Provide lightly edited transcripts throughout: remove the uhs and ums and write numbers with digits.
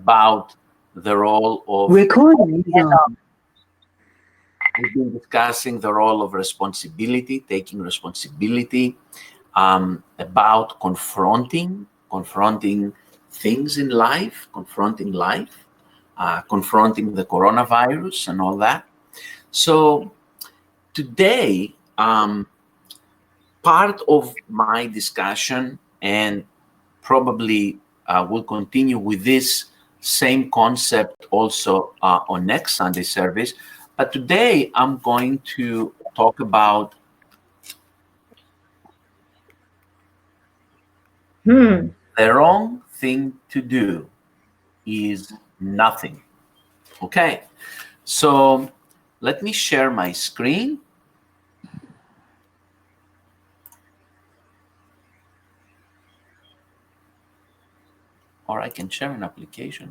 about the role of Recording is on. we've been discussing the role of responsibility, taking responsibility, about confronting things in life, confronting life, confronting the coronavirus and all that. So today, part of my discussion, and probably will continue with this same concept also on next Sunday service. But today I'm going to talk about the wrong thing to do is nothing. Okay, so let me share my screen. Or I can share an application.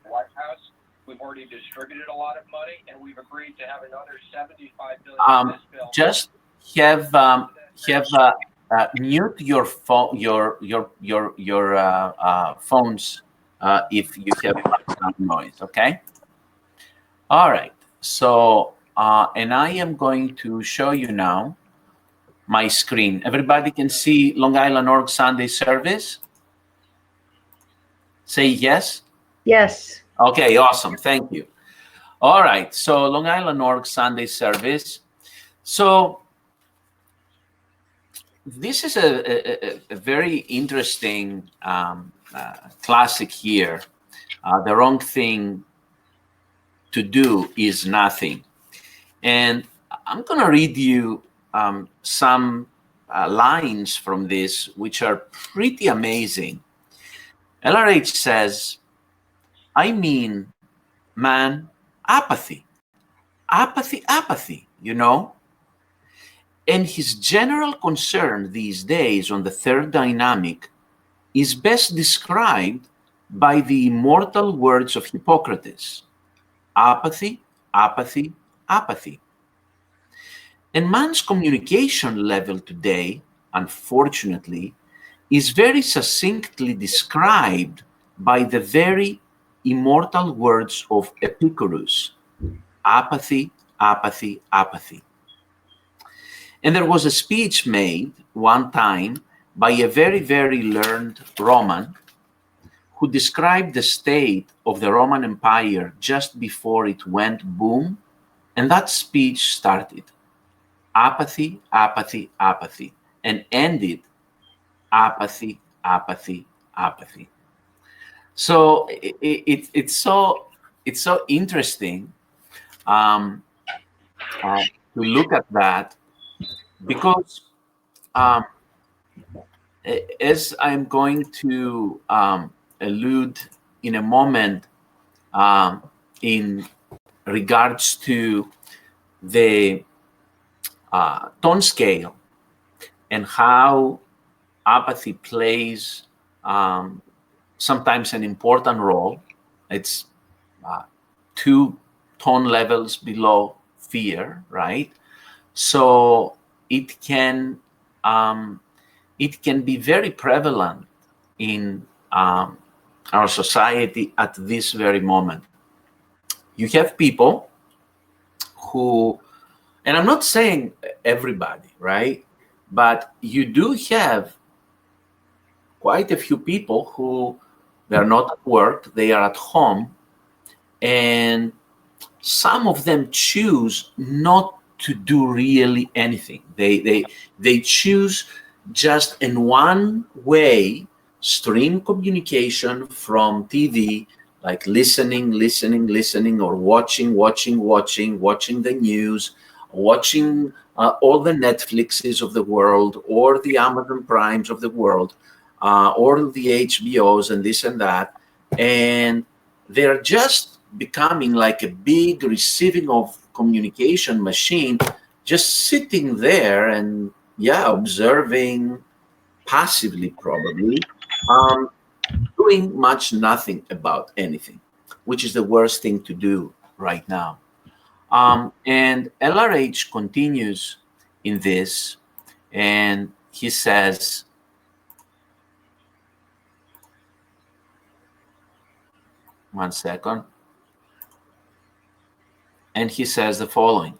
White House, we've already distributed a lot of money, and we've agreed to have another $75 billion in this bill. Just have mute your phone, your phones if you have background noise. Okay. All right. So and I am going to show you now my screen. Everybody can see Long Island Org Sunday service. Say yes. Yes. Okay, awesome. Thank you. All right. So Long Island Org Sunday service. So this is a very interesting classic here. The wrong thing to do is nothing. And I'm going to read you some lines from this, which are pretty amazing. LRH says, I mean, man, apathy, you know? And his general concern these days on the third dynamic is best described by the immortal words of Hippocrates: apathy, apathy, apathy. And man's communication level today, unfortunately, is very succinctly described by the very immortal words of Epicurus: apathy, apathy, apathy. And there was a speech made one time by a very, very learned Roman who described the state of the Roman Empire just before it went boom. And that speech started apathy, apathy, apathy, and ended apathy, apathy, apathy. So it's so interesting to look at that, because as I'm going to allude in a moment in regards to the tone scale and how apathy plays sometimes an important role. It's 2 tone levels below fear, right? So it can be very prevalent in our society at this very moment. You have people who, and I'm not saying everybody, right? But you do have quite a few people who they're not at work, they are at home, and some of them choose not to do really anything. They choose just in one way stream communication from TV, like listening, or watching the news, watching all the Netflixes of the world, or the Amazon Primes of the world, or the HBOs and this and that. And they're just becoming like a big receiving of communication machine, just sitting there and observing passively, probably, doing much nothing about anything, which is the worst thing to do right now. And LRH continues in this, and he says, 1 second. And he says the following.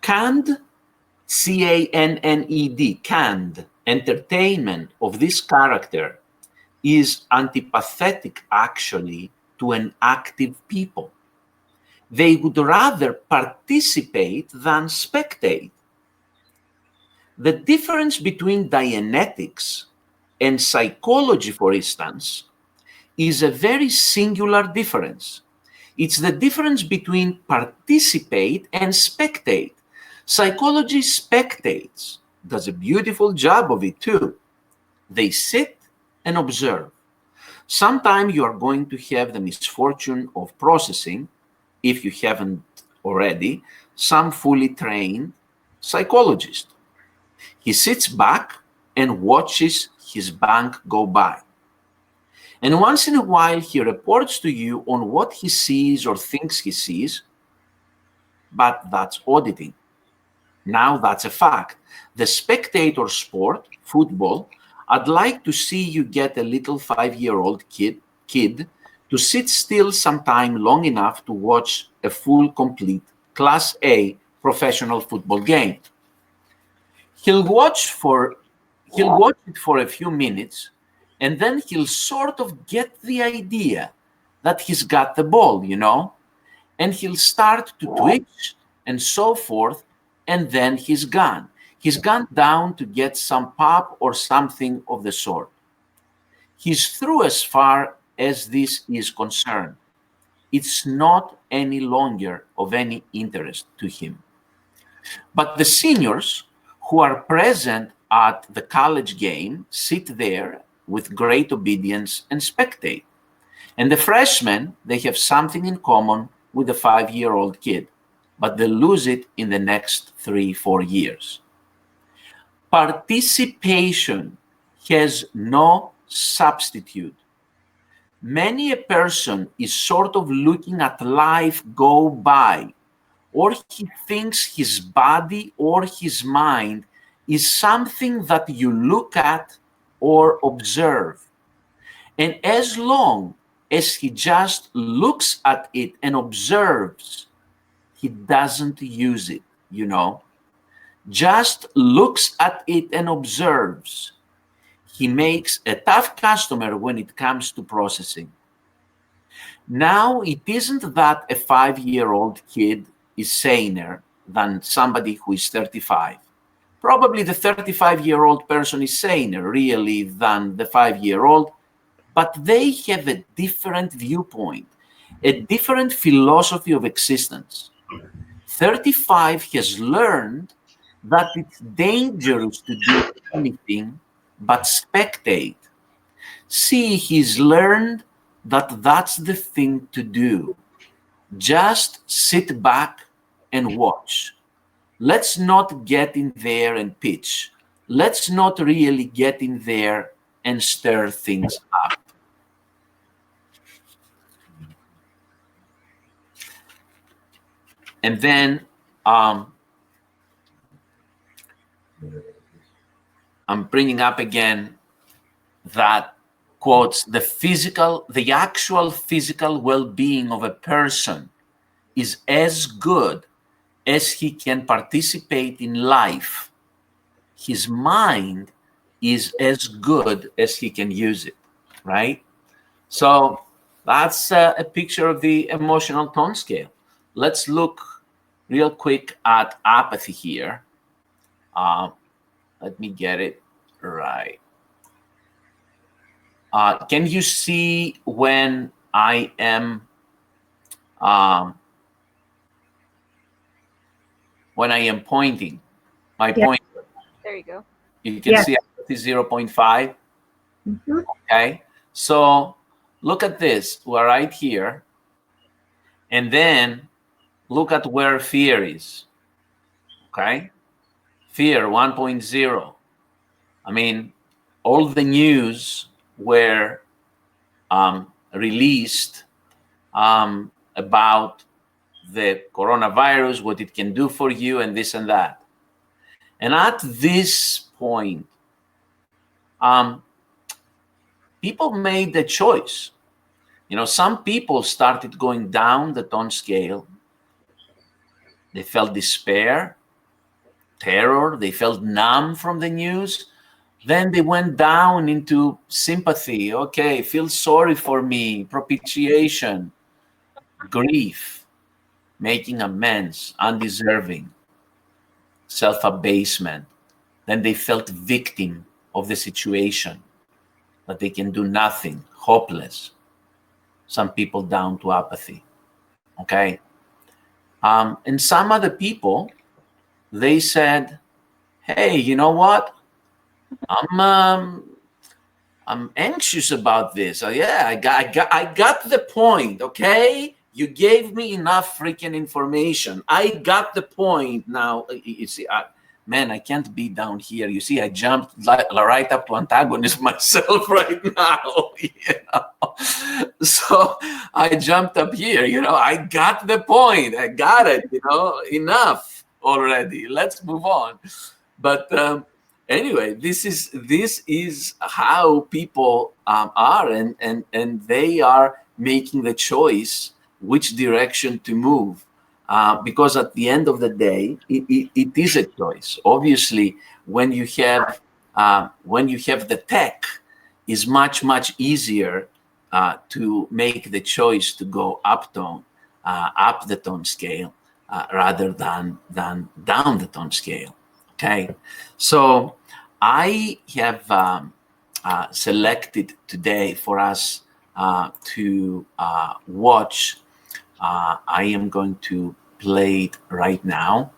Canned, C-A-N-N-E-D, canned entertainment of this character is antipathetic, actually, to an active people. They would rather participate than spectate. The difference between Dianetics and psychology, for instance, is a very singular difference. It's the difference between participate and spectate. Psychology spectates, does a beautiful job of it too. They sit and observe. Sometimes you are going to have the misfortune of processing, if you haven't already, some fully trained psychologist. He sits back and watches his bank go by. And once in a while, he reports to you on what he sees or thinks he sees, but that's auditing. Now that's a fact. The spectator sport, football, I'd like to see you get a little 5-year-old kid to sit still sometime long enough to watch a full, complete Class A professional football game. He'll watch it for a few minutes, and then he'll sort of get the idea that he's got the ball, you know, and he'll start to twitch and so forth, and then he's gone. He's gone down to get some pop or something of the sort. He's through as far as this is concerned. It's not any longer of any interest to him. But the seniors who are present at the college game sit there with great obedience and spectate. And the freshmen, they have something in common with the 5-year-old kid, but they lose it in the next 3-4 years. Participation has no substitute. Many a person is sort of looking at life go by, or he thinks his body or his mind is something that you look at or observe. And as long as he just looks at it and observes, he doesn't use it, you know. Just looks at it and observes. He makes a tough customer when it comes to processing. Now, it isn't that a 5-year-old kid is saner than somebody who is 35. Probably the 35-year-old person is saner, really, than the 5-year-old, but they have a different viewpoint, a different philosophy of existence. 35 has learned that it's dangerous to do anything but spectate. See, he's learned that that's the thing to do. Just sit back and watch. Let's not get in there and pitch. Let's not really get in there and stir things up. And then I'm bringing up again that quotes, the actual physical well-being of a person is as good as he can participate in life. His mind is as good as he can use it, right? So that's a picture of the emotional tone scale. Let's look real quick at apathy here. Let me get it right. Can you see when I am pointing my pointer? There you go. You can see apathy 0.5. Mm-hmm. Okay, so look at this. We're right here, and then look at where fear is. Okay, fear 1.0. I mean, all the news were released about the coronavirus, what it can do for you, and this and that. And at this point, people made the choice. Some people started going down the tone scale. They felt despair, terror, they felt numb from the news. Then they went down into sympathy. Okay, feel sorry for me, propitiation, grief, making amends, undeserving, self-abasement. Then they felt victim of the situation, that they can do nothing, hopeless. Some people down to apathy. Okay? And some other people, they said, hey, you know what? I'm anxious about this. Yeah, I got the point, okay? You gave me enough freaking information. I got the point. Now, you see, man, I can't be down here. You see, I jumped right up to antagonist myself right now. So I jumped up here. I got the point. I got it. Enough already. Let's move on. But anyway, this is how people are, and they are making the choice which direction to move. Because at the end of the day, it is a choice. Obviously, when you have the tech, is much easier to make the choice to go up the tone scale, rather than down the tone scale. Okay, so I have selected today for us to watch. I am going to play it right now.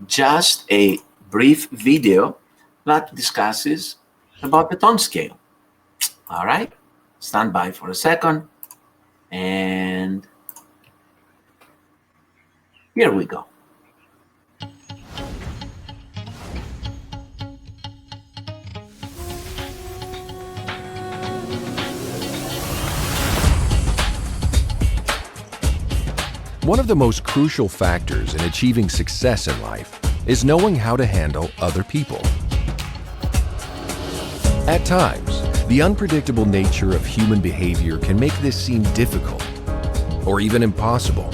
Just a brief video that discusses about the tone scale. All right, stand by for a second, and here we go. One of the most crucial factors in achieving success in life is knowing how to handle other people. At times, the unpredictable nature of human behavior can make this seem difficult or even impossible.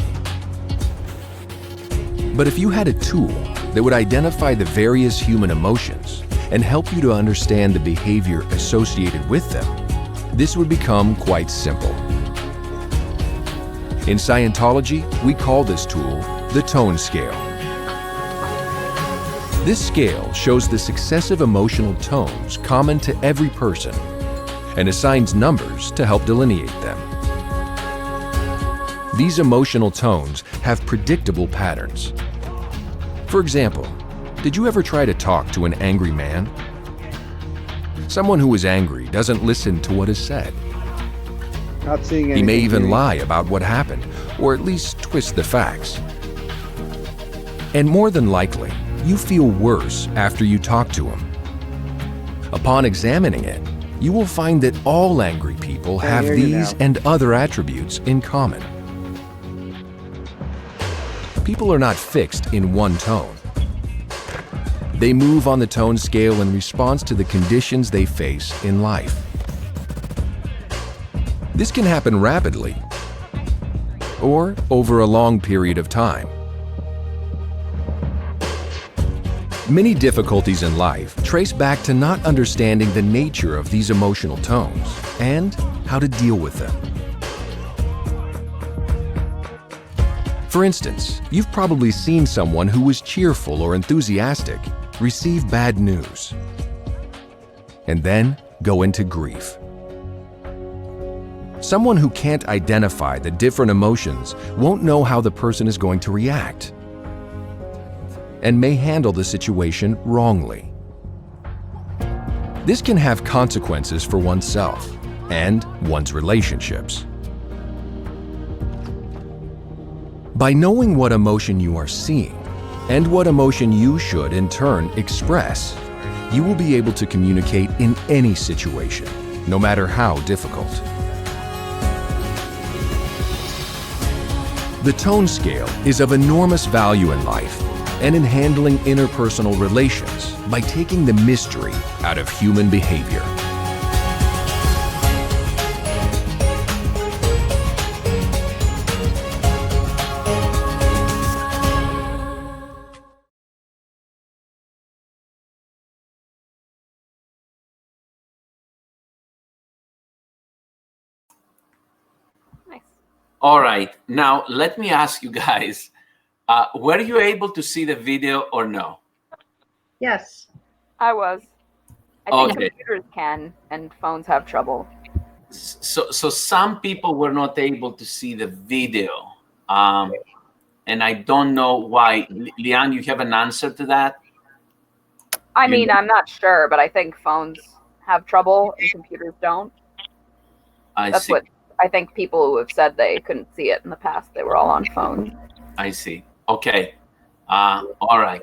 But if you had a tool that would identify the various human emotions and help you to understand the behavior associated with them, this would become quite simple. In Scientology, we call this tool the tone scale. This scale shows the successive emotional tones common to every person and assigns numbers to help delineate them. These emotional tones have predictable patterns. For example, did you ever try to talk to an angry man? Someone who is angry doesn't listen to what is said. Not seeing anything. He may even lie about what happened, or at least twist the facts. And more than likely, you feel worse after you talk to him. Upon examining it, you will find that all angry people have these and other attributes in common. People are not fixed in one tone. They move on the tone scale in response to the conditions they face in life. This can happen rapidly or over a long period of time. Many difficulties in life trace back to not understanding the nature of these emotional tones and how to deal with them. For instance, you've probably seen someone who was cheerful or enthusiastic receive bad news and then go into grief. Someone who can't identify the different emotions won't know how the person is going to react and may handle the situation wrongly. This can have consequences for oneself and one's relationships. By knowing what emotion you are seeing and what emotion you should in turn express, you will be able to communicate in any situation, no matter how difficult. The tone scale is of enormous value in life and in handling interpersonal relations by taking the mystery out of human behavior. All right. Now, let me ask you guys, were you able to see the video or no? Yes. I was. I think Okay. computers can, and phones have trouble. So some people were not able to see the video. And I don't know why. Leanne, you have an answer to that? I You mean, know- I'm not sure, but I think phones have trouble and computers don't. I That's see. what I think people who have said they couldn't see it in the past, they were all on phones. I see. Okay. All right.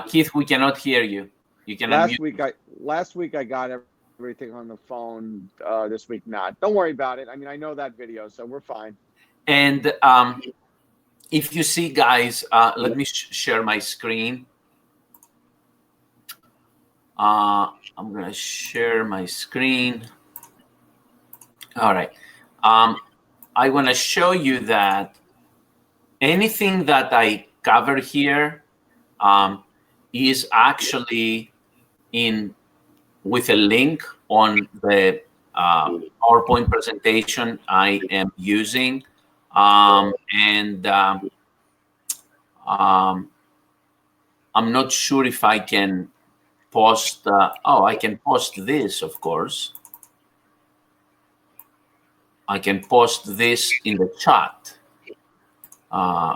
Keith, we cannot hear you. You can Last unmute. week I got everything on the phone. This week not. Don't worry about it. I mean, I know that video, so we're fine. And if you see, guys, let me share my screen. I'm going to share my screen. All right. I want to show you that anything that I cover here is actually with a link on the PowerPoint presentation I am using. I'm not sure if I can post. I can post this, of course. I can post this in the chat,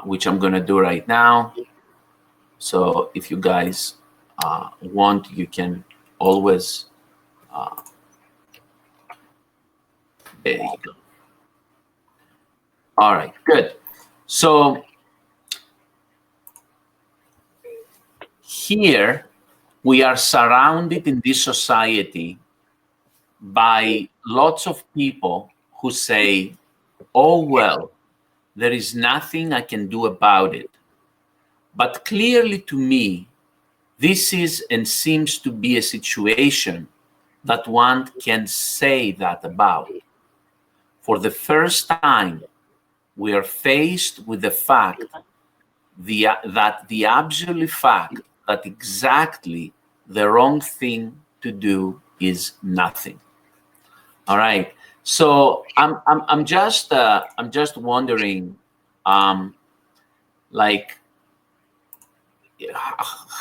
which I'm going to do right now. So if you guys want, you can always. There you go. All right, good. So here we are surrounded in this society by lots of people who say, oh, well, there is nothing I can do about it. But clearly to me, this is and seems to be a situation that one can say that about. For the first time, we are faced with the fact that the absolute fact that exactly the wrong thing to do is nothing. All right. So I'm just wondering, like,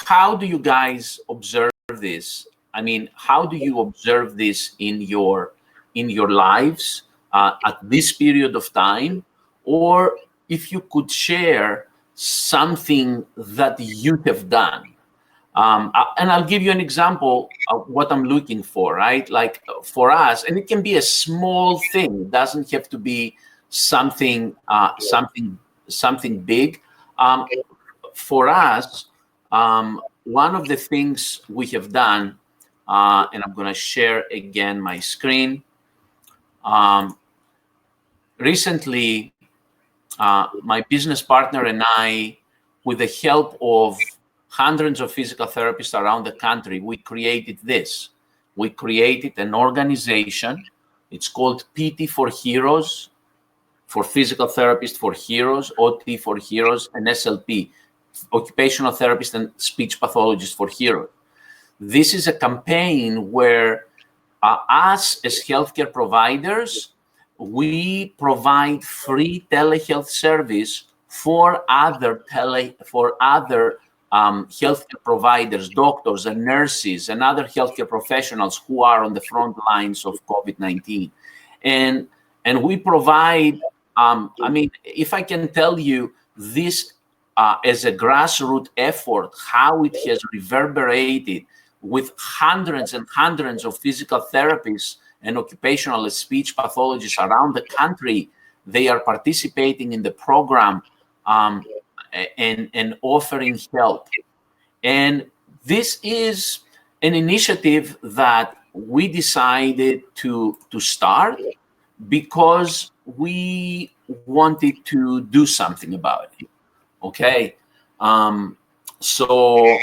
how do you guys observe this? I mean, how do you observe this in your lives at this period of time? Or if you could share something that you have done. And I'll give you an example of what I'm looking for, right? Like for us, and it can be a small thing. It doesn't have to be something big. For us, one of the things we have done, and I'm going to share again my screen. Recently, my business partner and I, with the help of hundreds of physical therapists around the country, we created this. We created an organization. It's called PT for Heroes, for Physical Therapists for Heroes, OT for Heroes, and SLP, Occupational Therapist and Speech Pathologist for Heroes. This is a campaign where us as healthcare providers, we provide free telehealth service for other healthcare providers, doctors and nurses and other healthcare professionals who are on the front lines of COVID-19. And we provide, I mean, if I can tell you this as a grassroots effort, how it has reverberated with hundreds and hundreds of physical therapists and occupational speech pathologists around the country, they are participating in the program and offering help. And this is an initiative that we decided to start because we wanted to do something about it. Okay, so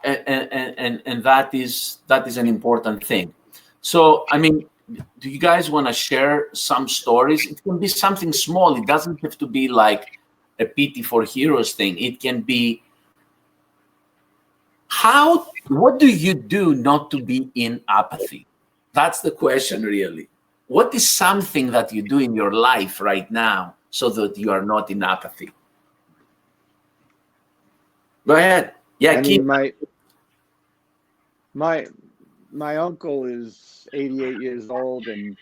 and that is an important thing. So I mean, do you guys want to share some stories? It can be something small. It doesn't have to be like a PT for Heroes thing. It can be what do you do not to be in apathy? That's the question, really. what is something that you do in your life right now so that you are not in apathy? Go ahead. Yeah, I keep. mean, my uncle is 88 years old, and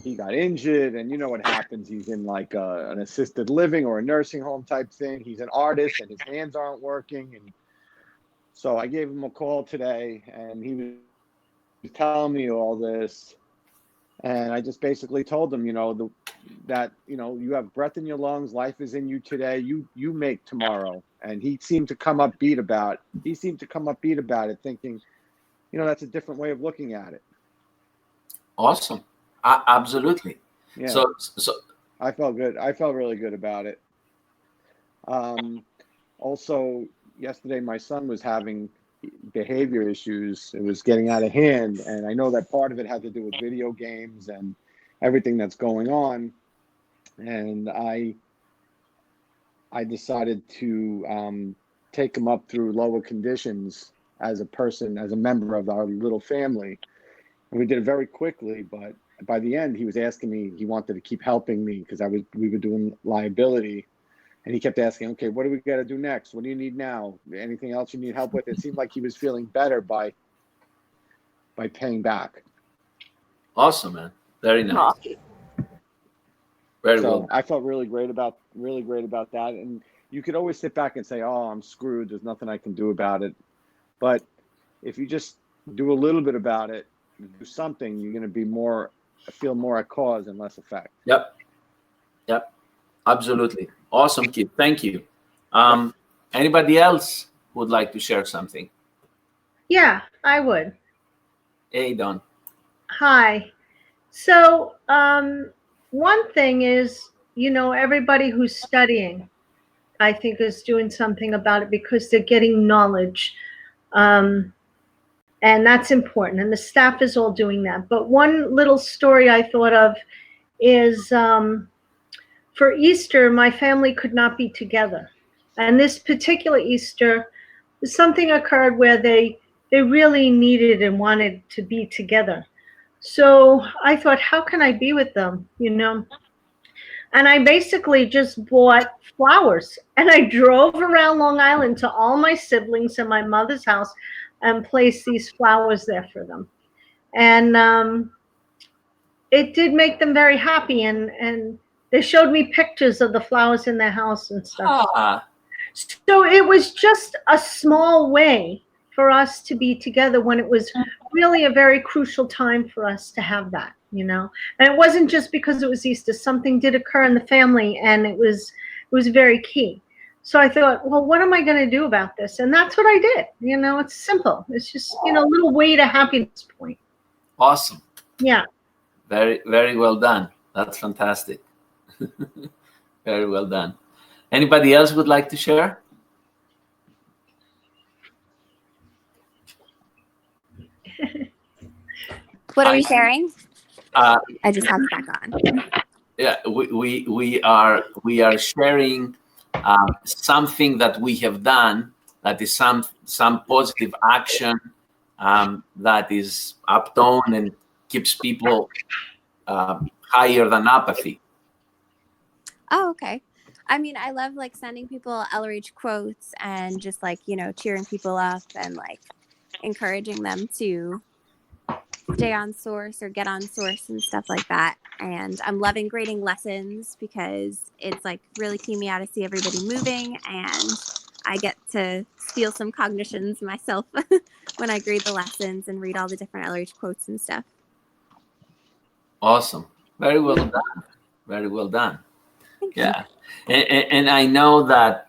he got injured, and you know what happens. He's in like an assisted living or a nursing home type thing. He's an artist, and his hands aren't working. And so I gave him a call today, and he was telling me all this. And I just basically told him, that you have breath in your lungs. Life is in you today. You make tomorrow. And he seemed to come upbeat about it, thinking, that's a different way of looking at it. Awesome. Absolutely. Yeah. So I felt good. I felt really good about it. Also, yesterday my son was having behavior issues. It was getting out of hand, and I know that part of it had to do with video games and everything that's going on. And I decided to take him up through lower conditions as a member of our little family. And we did it very quickly, but by the end, he was asking me, he wanted to keep helping me because we were doing liability. And he kept asking, okay, what do we got to do next? What do you need now? Anything else you need help with? It seemed like he was feeling better by paying back. awesome, man. Very nice. Awesome. Very So well. I felt really great about that. And you could always sit back and say, oh, I'm screwed. There's nothing I can do about it. But if you just do a little bit about it, do something, you're going to feel more at cause and less effect. Yep. Absolutely. Awesome, kid. Thank you. Anybody else would like to share something? Yeah, I would. Hey, Don. Hi. So, one thing is, everybody who's studying, I think, is doing something about it because they're getting knowledge. And that's important. And the staff is all doing that. But one little story I thought of is for Easter, my family could not be together. And this particular Easter, something occurred where they really needed and wanted to be together. So I thought, how can I be with them, And I basically just bought flowers. And I drove around Long Island to all my siblings and my mother's house and placed these flowers there for them. And it did make them very happy. And they showed me pictures of the flowers in their house and stuff. So it was just a small way for us to be together when it was really a very crucial time for us to have that, And it wasn't just because it was Easter. Something did occur in the family, and it was very key. So I thought, well, what am I going to do about this? And that's what I did. It's simple. It's just, a little way to happiness point. Awesome. Yeah. Very, very well done. That's fantastic. Very well done. Anybody else would like to share? What are we sharing? I just hopped back on. Yeah, we are sharing something that we have done that is some positive action that is uptone and keeps people higher than apathy. Oh, okay. I mean, I love sending people LRH quotes and just cheering people up and encouraging them to stay on source or get on source and stuff like that. And I'm loving grading lessons because it's really keying me out to see everybody moving, and I get to feel some cognitions myself when I grade the lessons and read all the different LRH quotes and stuff. Awesome. Very well done. Very well done. Yeah. And I know that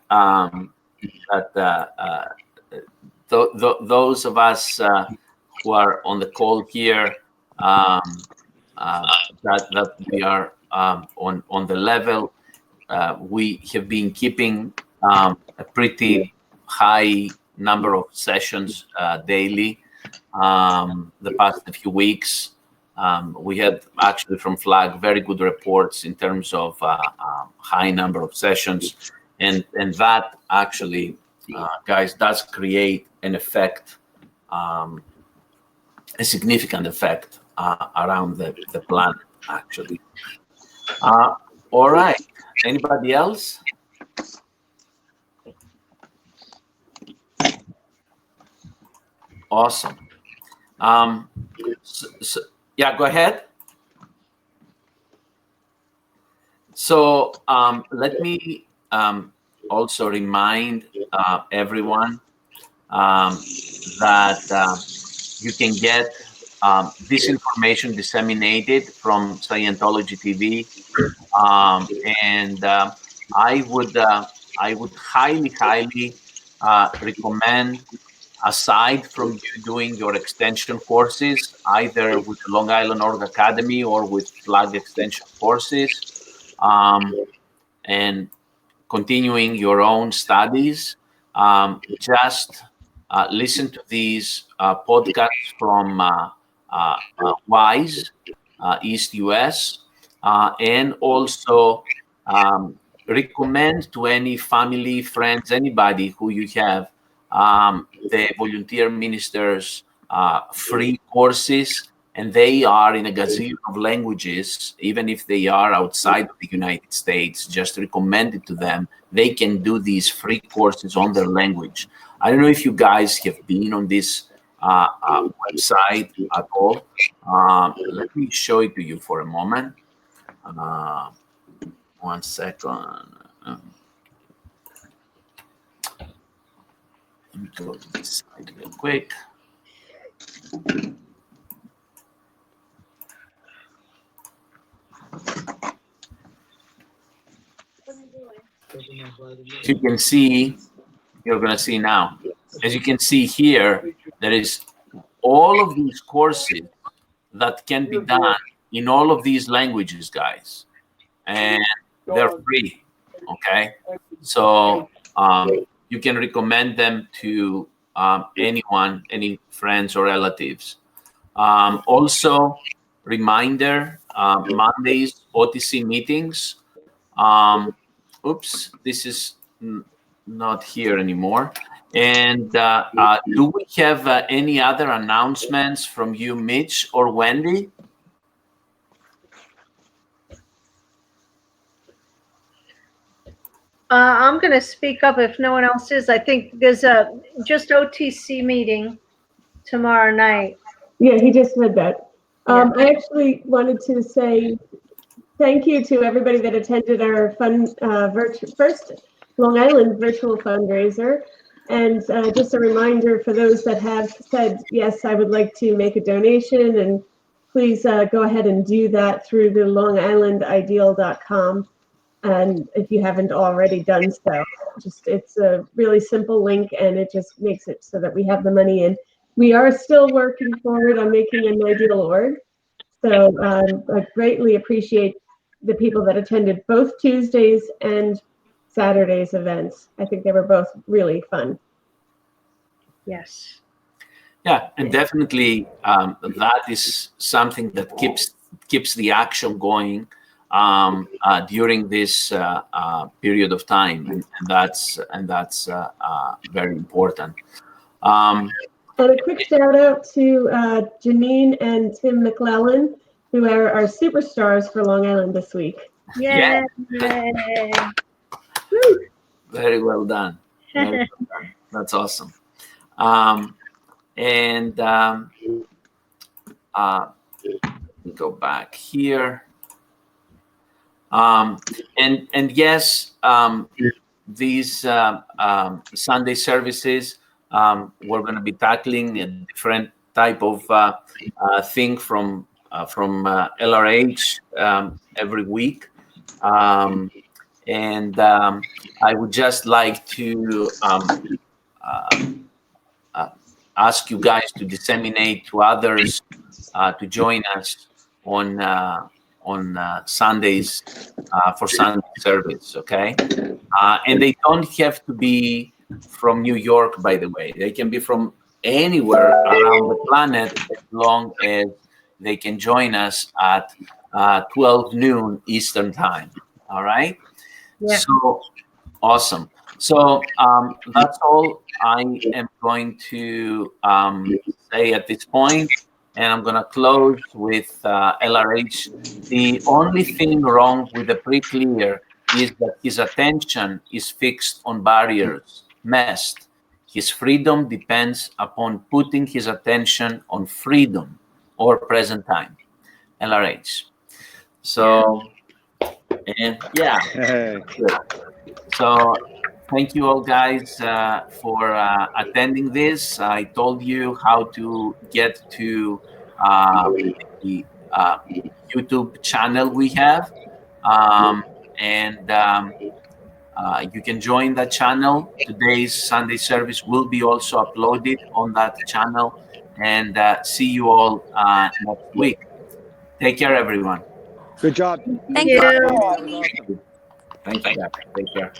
those of us who are on the call here, that we are on the level, we have been keeping a pretty high number of sessions daily the past few weeks. We had actually from Flag very good reports in terms of high number of sessions, and that actually, guys, does create an effect, a significant effect around the planet. actually. All right. Anybody else? Awesome. Yeah, go ahead. So let me also remind everyone that you can get this information disseminated from Scientology TV, and I would highly recommend, aside from you doing your extension courses, either with the Long Island Org Academy or with Flag Extension Courses, and continuing your own studies, just listen to these podcasts from WISE, East US, and also recommend to any family, friends, anybody who you have, the Volunteer Ministers free courses, and they are in a gazillion of languages. Even if they are outside of the United States, just recommend it to them. They can do these free courses on their language. I don't know if you guys have been on this website at all. Let me show it to you for a moment. 1 second. Let me go to this side real quick. As you can see, you're going to see now. As you can see here, there is all of these courses that can be done in all of these languages, guys, and they're free. Okay, so you can recommend them to anyone, any friends or relatives. Also, reminder: Mondays OTC meetings. Oops, this is not here anymore. And do we have any other announcements from you, Mitch or Wendy? I'm going to speak up if no one else is. I think there's a just OTC meeting tomorrow night. Yeah, he just said that. I actually wanted to say thank you to everybody that attended our first Long Island virtual fundraiser. And just a reminder for those that have said, yes, I would like to make a donation, and please go ahead and do that through the longislandideal.com. And if you haven't already done so, it's a really simple link, and it just makes it so that we have the money in. We are still working forward on making an ideal org. So I greatly appreciate the people that attended both Tuesdays and Saturday's events. I think they were both really fun. Yes. Yeah, and definitely that is something that keeps the action going during this period of time, and that's very important. And a quick shout out to Janine and Tim McClellan, who are our superstars for Long Island this week. Yay. Yeah. Very well done. Very well done. That's awesome. And let me go back here. And yes, these Sunday services, we're going to be tackling a different type of thing from LRH every week. And I would just like to ask you guys to disseminate to others to join us on Sundays for Sunday service, okay? And they don't have to be from New York, by the way. They can be from anywhere around the planet, as long as they can join us at 12 noon Eastern time, all right? Yeah. So, awesome. So that's all I am going to say at this point. And I'm going to close with LRH. The only thing wrong with the pre-clear is that his attention is fixed on barriers, messed. His freedom depends upon putting his attention on freedom or present time. LRH. So, and yeah. Good. So, thank you all guys for attending this. I told you how to get to the YouTube channel we have. You can join that channel. Today's Sunday service will be also uploaded on that channel. And see you all next week. Take care, everyone. Good job. Thank you. Thank you. Take care.